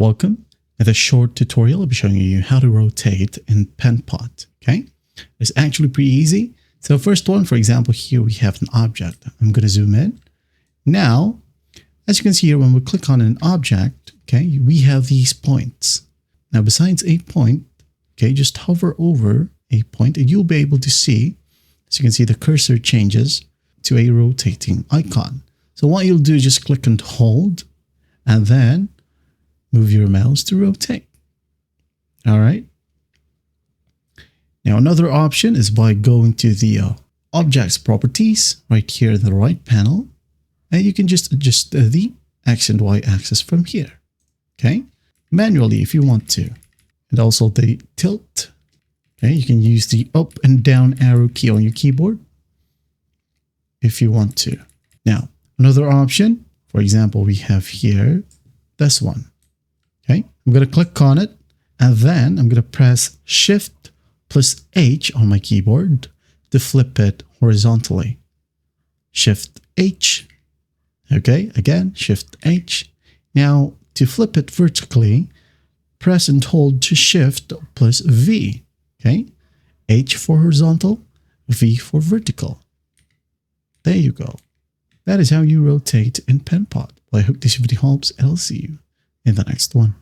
Welcome. In this short tutorial, I'll be showing you how to rotate in Penpot. Okay, it's actually pretty easy. So first one, for example, here we have an object. I'm going to zoom in. Now, as you can see here, when we click on an object, okay, we have these points. Now, besides a point, okay, just hover over a point and you'll be able to see, as you can see, the cursor changes to a rotating icon. So what you'll do is just click and hold and then move your mouse to rotate. All right. Now, another option is by going to the objects properties right here in the right panel, and you can just adjust the X and Y axis from here. Okay, manually if you want to, and also the tilt. Okay, you can use the up and down arrow key on your keyboard if you want to. Now, another option, for example, we have here this one. Okay, I'm going to click on it and then I'm going to press Shift plus H on my keyboard to flip it horizontally. Shift H. Okay, again, Shift H. Now, to flip it vertically, press and hold to Shift plus V. Okay, H for horizontal, V for vertical. There you go. That is how you rotate in Penpot. Well, I hope this video helps and I'll see you in the next one.